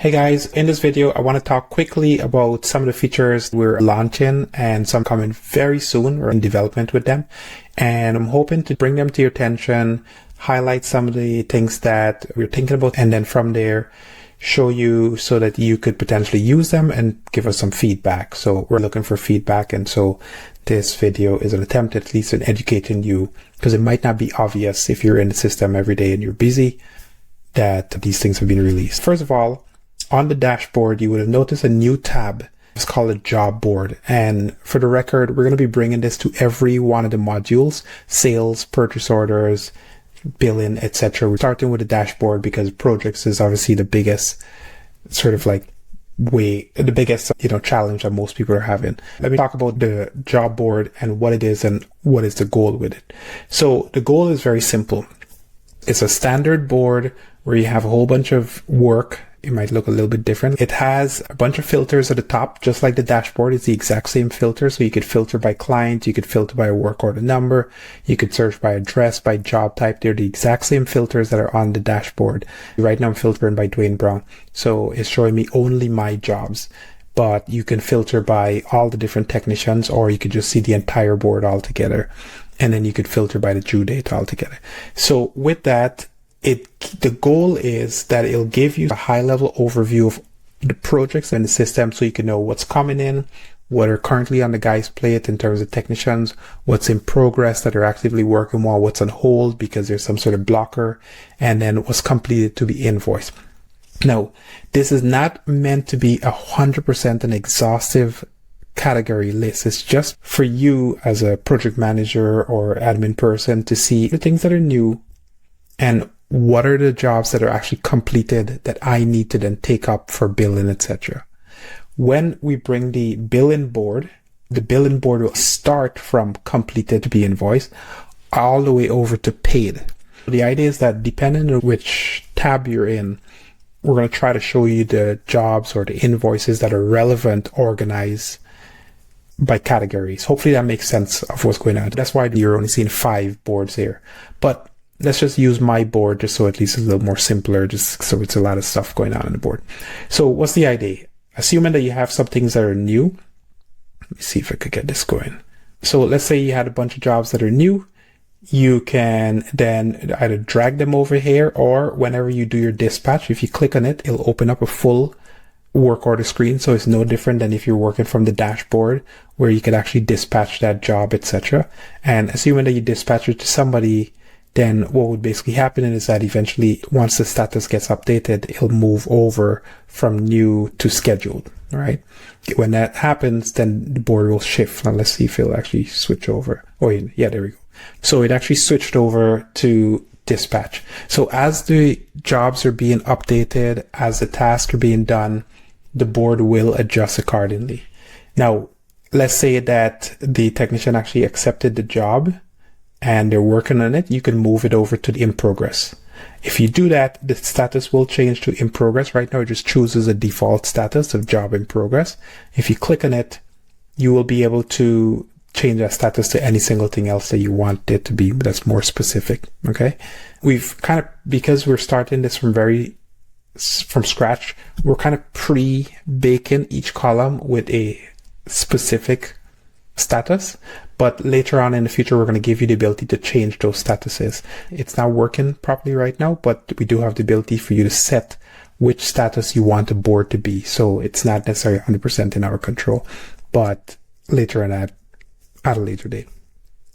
Hey guys, in this video, I want to talk quickly about some of the features we're launching and some coming very soon. We're in development with them. And I'm hoping to bring them to your attention, highlight some of the things that we're thinking about, and then from there, show you so that you could potentially use them and give us some feedback. So we're looking for feedback. And so this video is an attempt at least in educating you, because it might not be obvious if you're in the system every day and you're busy that these things have been released. First of all, on the dashboard, you would have noticed a new tab. It's called a job board. And for the record, we're going to be bringing this to every one of the modules: sales, purchase orders, billing, etc. We're starting with the dashboard because projects is obviously the biggest challenge that most people are having. Let me talk about the job board and what it is and what is the goal with it. So the goal is very simple. It's a standard board where you have a whole bunch of work. It might look a little bit different. It has a bunch of filters at the top, just like the dashboard. It's the exact same filter. So you could filter by client, you could filter by a work order number, you could search by address, by job type. They're the exact same filters that are on the dashboard. Right now I'm filtering by Dwayne Brown. So it's showing me only my jobs, but you can filter by all the different technicians, or you could just see the entire board altogether. And then you could filter by the due date altogether. So with that, the goal is that it'll give you a high-level overview of the projects in the system, so you can know what's coming in, what are currently on the guy's plate in terms of technicians, what's in progress that are actively working while what's on hold because there's some sort of blocker, and then what's completed to be invoiced. Now, this is not meant to be 100% an exhaustive category list. It's just for you as a project manager or admin person to see the things that are new and what are the jobs that are actually completed that I need to then take up for billing, etc. When we bring the billing board will start from completed to be invoiced all the way over to paid. The idea is that depending on which tab you're in, we're going to try to show you the jobs or the invoices that are relevant, organized by categories. Hopefully that makes sense of what's going on. That's why you're only seeing 5 boards here. But let's just use my board just so at least it's a little more simpler, just so it's a lot of stuff going on the board. So what's the idea? Assuming that you have some things that are new. Let me see if I could get this going. So let's say you had a bunch of jobs that are new. You can then either drag them over here, or whenever you do your dispatch, if you click on it, it'll open up a full work order screen. So it's no different than if you're working from the dashboard where you could actually dispatch that job, etc. And assuming that you dispatch it to somebody, then what would basically happen is that eventually, once the status gets updated, it'll move over from new to scheduled, right? When that happens, then the board will shift. Now let's see if it'll actually switch over. Oh yeah, there we go. So it actually switched over to dispatch. So as the jobs are being updated, as the tasks are being done, the board will adjust accordingly. Now, let's say that the technician actually accepted the job and they're working on it, you can move it over to the in progress. If you do that, the status will change to in progress. Right now, it just chooses a default status of job in progress. If you click on it, you will be able to change that status to any single thing else that you want it to be, but that's more specific. Okay. We've because we're starting this from scratch, we're kind of pre-baking each column with a specific status, but later on in the future we're going to give you the ability to change those statuses. It's not working properly right now, but we do have the ability for you to set which status you want the board to be. So it's not necessarily 100% in our control, but later on at a later date.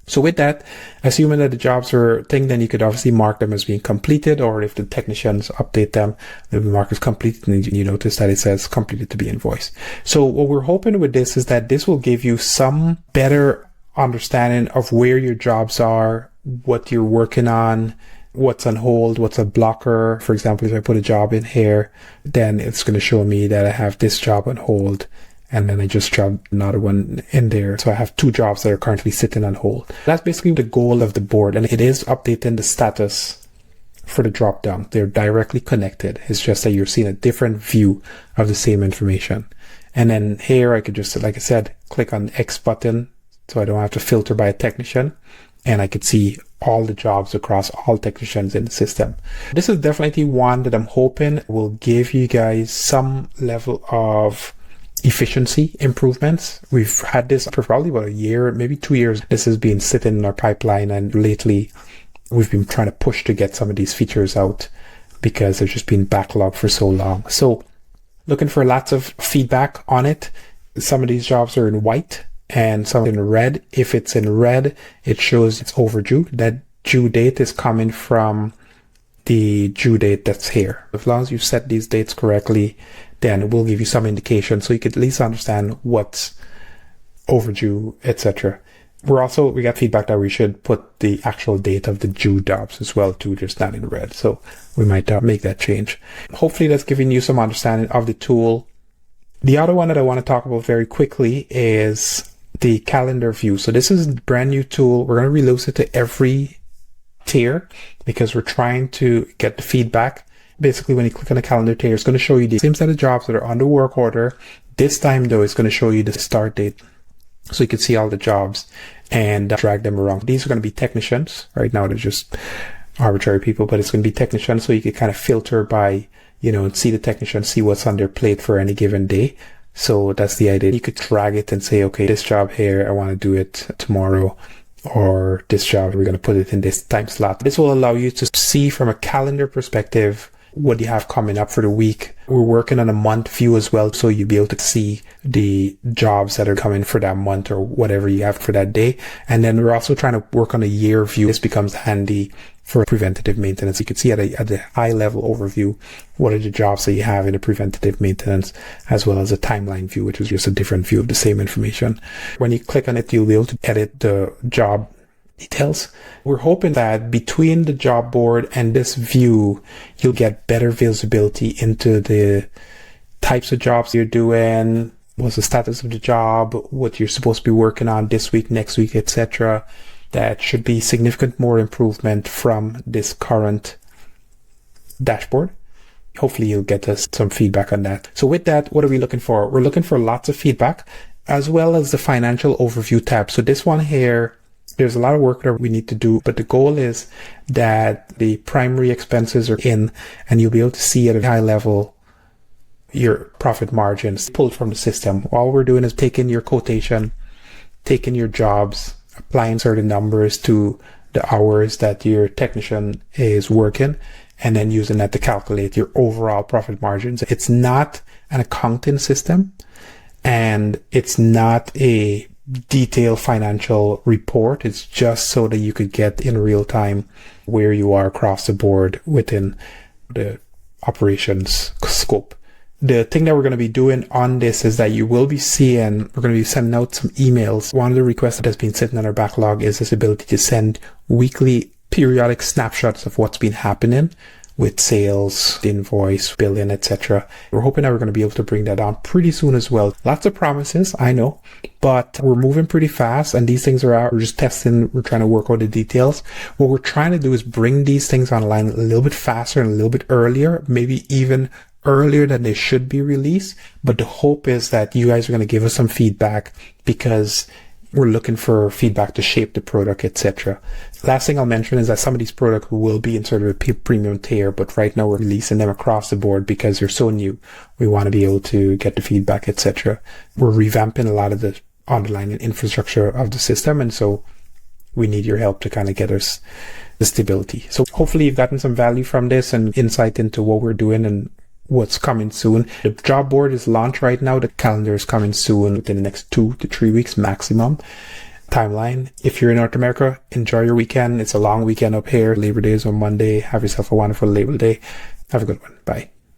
So with that, assuming that the jobs are thing, then you could obviously mark them as being completed, or if the technicians update them, they'll be marked as complete, and you notice that it says completed to be invoiced. So what we're hoping with this is that this will give you some better understanding of where your jobs are, what you're working on, what's on hold, what's a blocker. For example, if I put a job in here, then it's going to show me that I have this job on hold, and then I just dropped another one in there. So I have 2 jobs that are currently sitting on hold. That's basically the goal of the board. And it is updating the status for the drop down. They're directly connected. It's just that you're seeing a different view of the same information. And then here I could just, like I said, click on the X button so I don't have to filter by a technician. and I could see all the jobs across all technicians in the system. This is definitely one that I'm hoping will give you guys some level of efficiency improvements. We've had this for probably about a year, maybe 2 years. This has been sitting in our pipeline, and lately we've been trying to push to get some of these features out because they've just been backlogged for so long. So looking for lots of feedback on it. Some of these jobs are in white and some in red. If it's in red, it shows it's overdue. That due date is coming from the due date that's here. As long as you set these dates correctly, then it will give you some indication so you could at least understand what's overdue, etc. We got feedback that we should put the actual date of the due jobs as well too, just not in red. So we might make that change. Hopefully that's giving you some understanding of the tool. The other one that I want to talk about very quickly is the calendar view. So this is a brand new tool. We're going to release it to every tier because we're trying to get the feedback. Basically, when you click on the calendar tier, it's going to show you the same set of jobs that are on the work order. This time, though, it's going to show you the start date. So you can see all the jobs and drag them around. These are going to be technicians. Right now, they're just arbitrary people, but it's going to be technicians. So you can kind of filter by, and see the technician, see what's on their plate for any given day. So that's the idea. You could drag it and say, okay, this job here, I want to do it tomorrow. Or this job, we're going to put it in this time slot. This will allow you to see from a calendar perspective what you have coming up for the week. We're working on a month view as well, so you'll be able to see the jobs that are coming for that month or whatever you have for that day. And then we're also trying to work on a year view. This becomes handy for preventative maintenance. You can see at a high level overview what are the jobs that you have in the preventative maintenance, as well as a timeline view, which is just a different view of the same information. When you click on it, you'll be able to edit the job details. We're hoping that between the job board and this view, you'll get better visibility into the types of jobs you're doing, what's the status of the job, what you're supposed to be working on this week, next week, etc. That should be significant more improvement from this current dashboard. Hopefully you'll get us some feedback on that. So with that, what are we looking for? We're looking for lots of feedback, as well as the financial overview tab. So this one here, there's a lot of work that we need to do, but the goal is that the primary expenses are in, and you'll be able to see at a high level your profit margins pulled from the system. All we're doing is taking your quotation, taking your jobs, applying certain numbers to the hours that your technician is working, and then using that to calculate your overall profit margins. It's not an accounting system, and it's not a detailed financial report. It's just so that you could get in real time where you are across the board within the operations scope. The thing that we're going to be doing on this is that you will be seeing, we're going to be sending out some emails. One of the requests that has been sitting on our backlog is this ability to send weekly periodic snapshots of what's been happening with sales, invoice, billing, etc. We're hoping that we're going to be able to bring that on pretty soon as well. Lots of promises, I know, but we're moving pretty fast, and these things are out. We're just testing. We're trying to work out the details. What we're trying to do is bring these things online a little bit faster and a little bit earlier, maybe even earlier than they should be released. But the hope is that you guys are going to give us some feedback, because we're looking for feedback to shape the product, etc. Last thing I'll mention is that some of these products will be in sort of a premium tier, but right now we're releasing them across the board because they're so new. We want to be able to get the feedback, etc. We're revamping a lot of the underlying infrastructure of the system, and so we need your help to kind of get us the stability. So hopefully you've gotten some value from this and insight into what we're doing and what's coming soon. The job board is launched right now. The calendar is coming soon, within the next 2 to 3 weeks maximum timeline. If you're in North America, enjoy your weekend. It's a long weekend up here. Labor Day is on Monday. Have yourself a wonderful Labor Day. Have a good one. Bye.